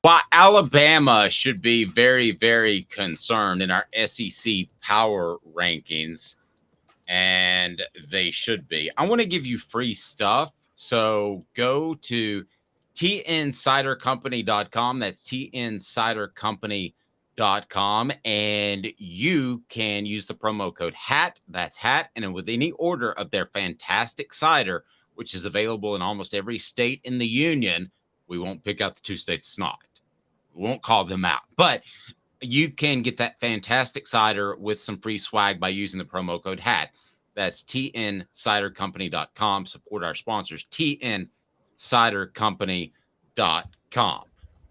Well, Alabama should be very, very concerned in our SEC power rankings, and they should be. I want to give you free stuff. So go to tncidercompany.com. That's tncidercompany.com. And you can use the promo code HAT. That's HAT. And with any order of their fantastic cider, which is available in almost every state in the union, we won't pick out the 2 states it's not. We won't call them out. But you can get that fantastic cider with some free swag by using the promo code HAT. That's tncidercompany.com. Support our sponsors, tncidercompany.com. All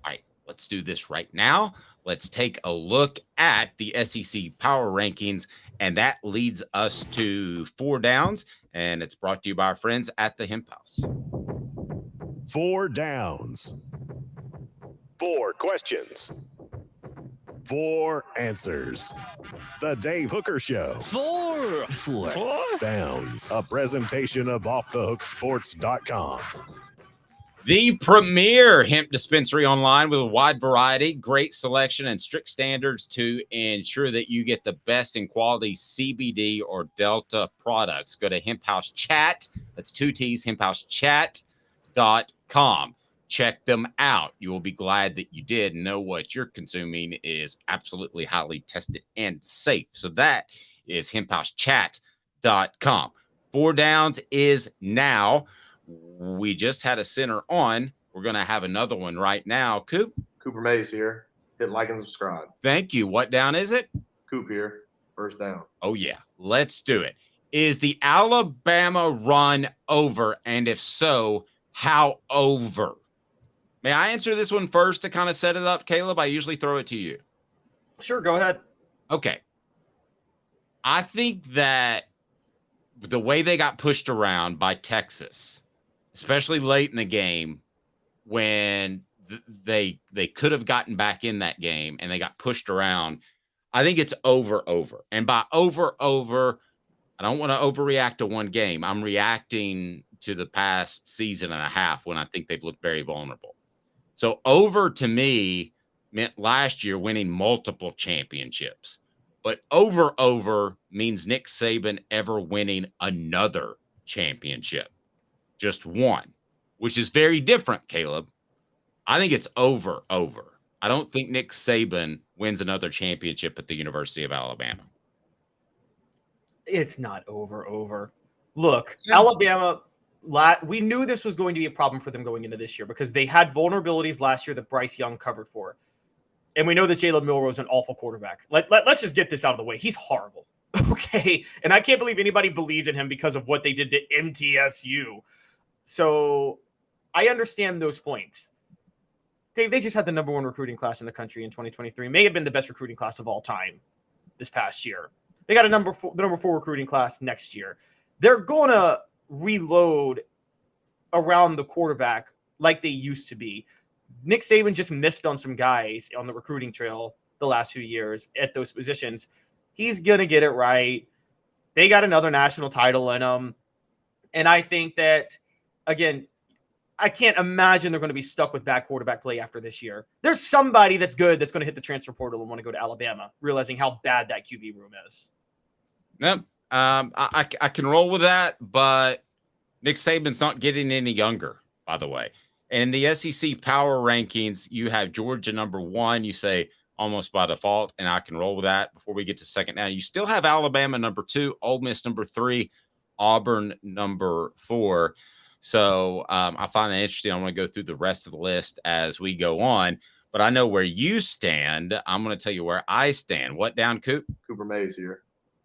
right, let's do this right now. Let's take a look at the SEC power rankings, and that leads us to 4 downs, and it's brought to you by our friends at the Hemp House. 4 downs. 4 questions. 4 answers. The Dave Hooker Show. 4 downs. A presentation of offthehooksports.com. The premier hemp dispensary online with a wide variety, great selection, and strict standards to ensure that you get the best in quality CBD or Delta products. Go to Hemp House Chat. That's 2 T's, hemphousechat.com. Check them out. You will be glad that you did. Know what you're consuming is absolutely highly tested and safe. So that is hemphousechat.com. 4 downs is now. We just had a center on. We're going to have another one right now. Cooper Mays here. Hit like and subscribe. Thank you. What down is it? Coop here. First down. Oh, yeah. Let's do it. Is the Alabama run over? And if so, how over? May I answer this one first to kind of set it up, Caleb? I usually throw it to you. Sure, go ahead. Okay. I think that the way they got pushed around by Texas, especially late in the game when they could have gotten back in that game and they got pushed around, I think it's over. And by over, I don't want to overreact to one game. I'm reacting to the past season and a half when I think they've looked very vulnerable. So over to me meant last year winning multiple championships. But over means Nick Saban ever winning another championship. Just one, which is very different, Caleb. I think it's over. I don't think Nick Saban wins another championship at the University of Alabama. It's not over. Look, yeah. Alabama, we knew this was going to be a problem for them going into this year because they had vulnerabilities last year that Bryce Young covered for. And we know that Jalen Milroe is an awful quarterback. Let's just get this out of the way. He's horrible. Okay. And I can't believe anybody believed in him because of what they did to MTSU. So I understand those points. Dave, they just had the number 1 recruiting class in the country in 2023. May have been the best recruiting class of all time this past year. They got the number 4 recruiting class next year. They're going to reload around the quarterback like they used to be. Nick Saban just missed on some guys on the recruiting trail the last few years at those positions. He's going to get it right. They got another national title in them. And I think that, again, I can't imagine they're going to be stuck with bad quarterback play after this year. There's somebody that's good that's going to hit the transfer portal and want to go to Alabama, realizing how bad that QB room is. Yep. I can roll with that, but Nick Saban's not getting any younger, by the way. And in the SEC power rankings, you have Georgia number 1. You say almost by default, and I can roll with that. Before we get to second down, you still have Alabama number 2, Ole Miss number 3, Auburn number 4. So I find that interesting. I want to go through the rest of the list as we go on, but I know where you stand. I'm going to tell you where I stand. What down, Coop? Cooper Mays here.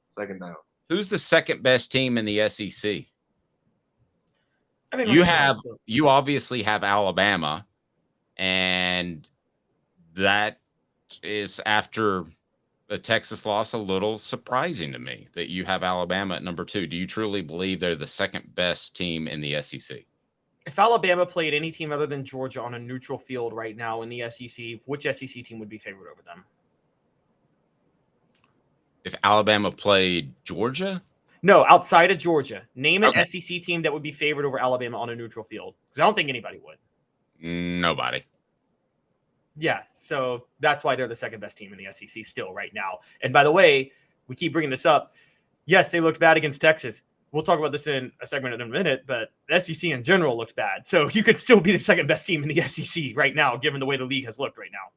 Second down. Who's the second best team in the SEC? I mean, you obviously have Alabama, and that is after the Texas loss a little surprising to me that you have Alabama at number 2. Do you truly believe they're the second best team in the SEC? If Alabama played any team other than Georgia on a neutral field right now in the SEC, which SEC team would be favored over them? If Alabama played Georgia? No, outside of Georgia. Name an SEC team that would be favored over Alabama on a neutral field. Because I don't think anybody would. Nobody. Yeah, so that's why they're the second best team in the SEC still right now. And by the way, we keep bringing this up. Yes, they looked bad against Texas. We'll talk about this in a segment in a minute, but the SEC in general looked bad. So you could still be the second best team in the SEC right now, given the way the league has looked right now.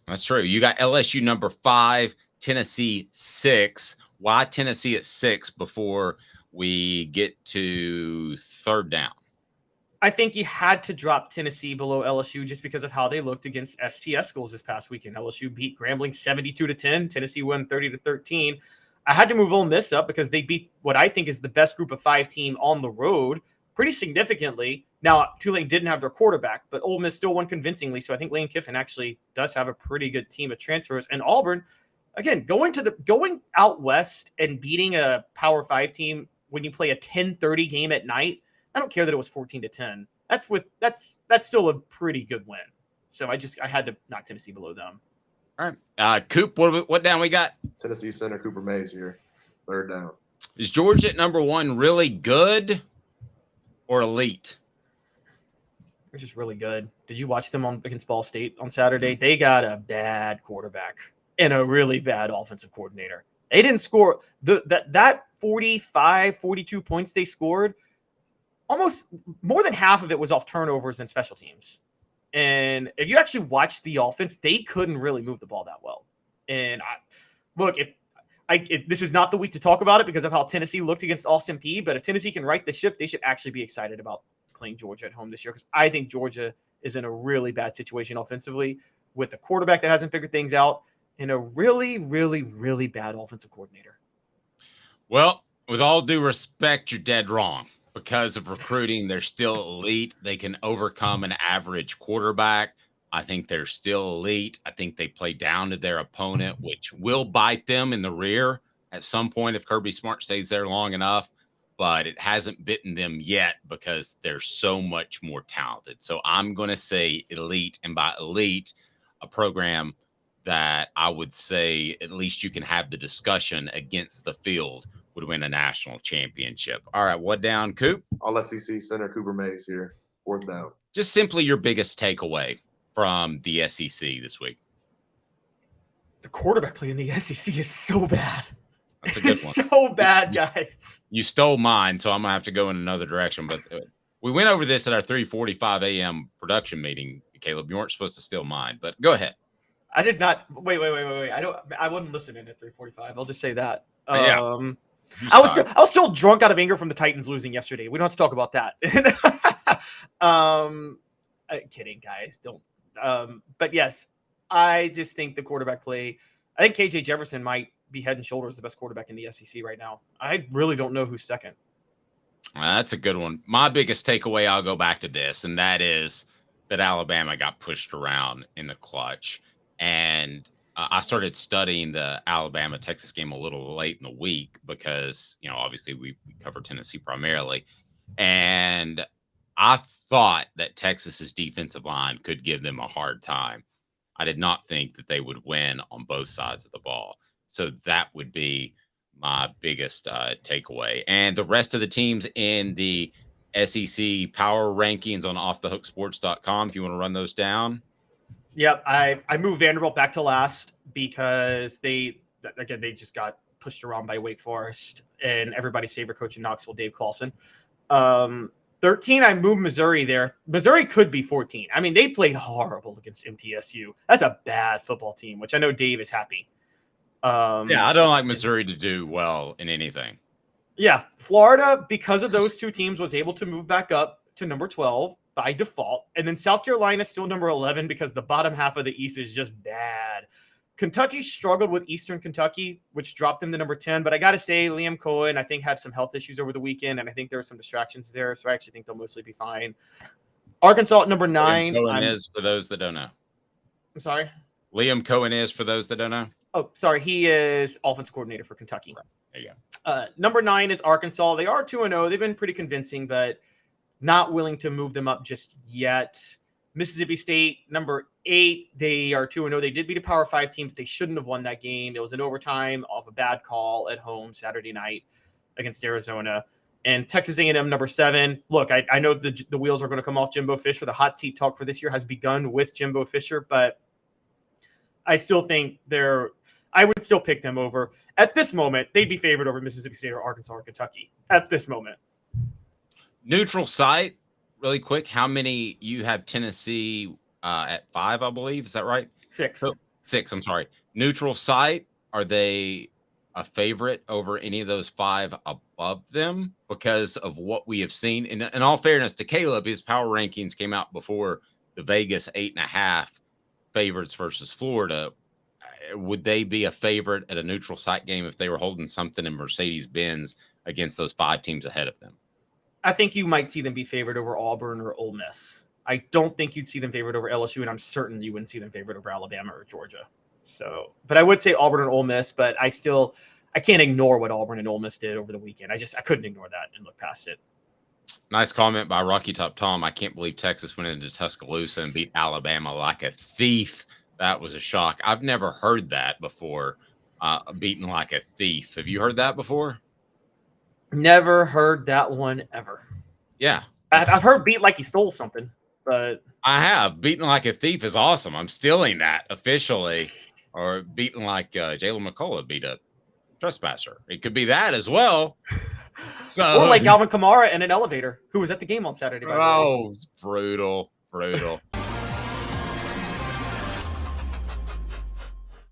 That's true. You got LSU number 5, Tennessee 6. Why Tennessee at 6 before we get to third down? I think you had to drop Tennessee below LSU just because of how they looked against FCS schools this past weekend. LSU beat Grambling 72-10. Tennessee won 30-13. I had to move Ole Miss up because they beat what I think is the best group of 5 team on the road pretty significantly. Now, Tulane didn't have their quarterback, but Ole Miss still won convincingly. So I think Lane Kiffin actually does have a pretty good team of transfers. And Auburn, again, going out west and beating a Power 5 team when you play a 10:30 game at night. I don't care that it was 14-10. That's still a pretty good win. So I had to knock Tennessee below them. All right. Coop, what down we got? Tennessee center Cooper Mays here. Third down. Is Georgia at number 1 really good or elite? They're just really good. Did you watch them against Ball State on Saturday? They got a bad quarterback and a really bad offensive coordinator. They didn't score that 45, 42 points they scored. Almost more than half of it was off turnovers and special teams. And if you actually watch the offense, they couldn't really move the ball that well. And if this is not the week to talk about it because of how Tennessee looked against Austin Peay, but if Tennessee can right the ship, they should actually be excited about playing Georgia at home this year because I think Georgia is in a really bad situation offensively with a quarterback that hasn't figured things out and a really, really, really bad offensive coordinator. Well, with all due respect, you're dead wrong. Because of recruiting, they're still elite. They can overcome an average quarterback. I think they're still elite. I think they play down to their opponent, which will bite them in the rear at some point if Kirby Smart stays there long enough. But it hasn't bitten them yet because they're so much more talented. So I'm going to say elite. And by elite, a program that I would say at least you can have the discussion against the field would win a national championship. All right, what down, Coop? All SEC center Cooper Mays here. Fourth down. Just simply your biggest takeaway from the SEC this week. The quarterback play in the SEC is so bad. That's a good one. So bad, guys. You stole mine, so I'm going to have to go in another direction. But we went over this at our 3:45 a.m. production meeting, Caleb. You weren't supposed to steal mine, but go ahead. I did not. Wait. I wasn't listening at 3:45. I'll just say that. Yeah. I was still drunk out of anger from the Titans losing yesterday. We don't have to talk about that. Kidding, guys. Don't. But yes, I just think the quarterback play. I think KJ Jefferson might be head and shoulders the best quarterback in the SEC right now. I really don't know who's second. That's a good one. My biggest takeaway, I'll go back to this, and that is that Alabama got pushed around in the clutch. And I started studying the Alabama-Texas game a little late in the week because, obviously we cover Tennessee primarily. And I thought that Texas's defensive line could give them a hard time. I did not think that they would win on both sides of the ball. So that would be my biggest takeaway. And the rest of the teams in the SEC power rankings on offthehooksports.com, if you want to run those down. Yep, I moved Vanderbilt back to last because they just got pushed around by Wake Forest and everybody's favorite coach in Knoxville, Dave Clawson. 13, I moved Missouri there. Missouri could be 14. I mean, they played horrible against MTSU. That's a bad football team, which I know Dave is happy. I don't like Missouri to do well in anything. Yeah, Florida, because of those two teams, was able to move back up to number 12 by default. And then South Carolina is still number 11 because the bottom half of the East is just bad. Kentucky struggled with Eastern Kentucky, which dropped them to number 10. But I got to say, Liam Cohen, I think, had some health issues over the weekend, and I think there were some distractions there. So I actually think they'll mostly be fine. Arkansas at number 9. Liam Cohen is, for those that don't know. I'm sorry? Liam Cohen is, for those that don't know. Oh, sorry. He is offensive coordinator for Kentucky. There you go. Number 9 is Arkansas. They are 2-0. They've been pretty convincing, but not willing to move them up just yet. Mississippi State, number 8. They are 2-0. They did beat a Power 5 team, but they shouldn't have won that game. It was an overtime off a bad call at home Saturday night against Arizona. And Texas A&M, number 7. Look, I know the wheels are going to come off Jimbo Fisher. The hot seat talk for this year has begun with Jimbo Fisher, but I still think I would still pick them over. At this moment, they'd be favored over Mississippi State or Arkansas or Kentucky. At this moment. Neutral site, really quick. How many you have Tennessee at 5, I believe. Is that right? 6. 6, I'm sorry. Neutral site, are they a favorite over any of those 5 above them because of what we have seen? In all fairness to Caleb, his power rankings came out before the Vegas 8.5 favorites versus Florida. Would they be a favorite at a neutral site game if they were holding something in Mercedes-Benz against those 5 teams ahead of them? I think you might see them be favored over Auburn or Ole Miss. I don't think you'd see them favored over LSU, and I'm certain you wouldn't see them favored over Alabama or Georgia. So, but I would say Auburn and Ole Miss, but I can't ignore what Auburn and Ole Miss did over the weekend. I couldn't ignore that and look past it. Nice comment by Rocky Top Tom. I can't believe Texas went into Tuscaloosa and beat Alabama like a thief. That was a shock. I've never heard that before, beaten like a thief. Have you heard that before? Never heard that one ever. Yeah. I've heard beat like he stole something, but I have. Beaten like a thief is awesome. I'm stealing that officially. Or beaten like Jalen McCullough beat a trespasser. It could be that as well. Or like Alvin Kamara in an elevator, who was at the game on Saturday. Oh, it's brutal.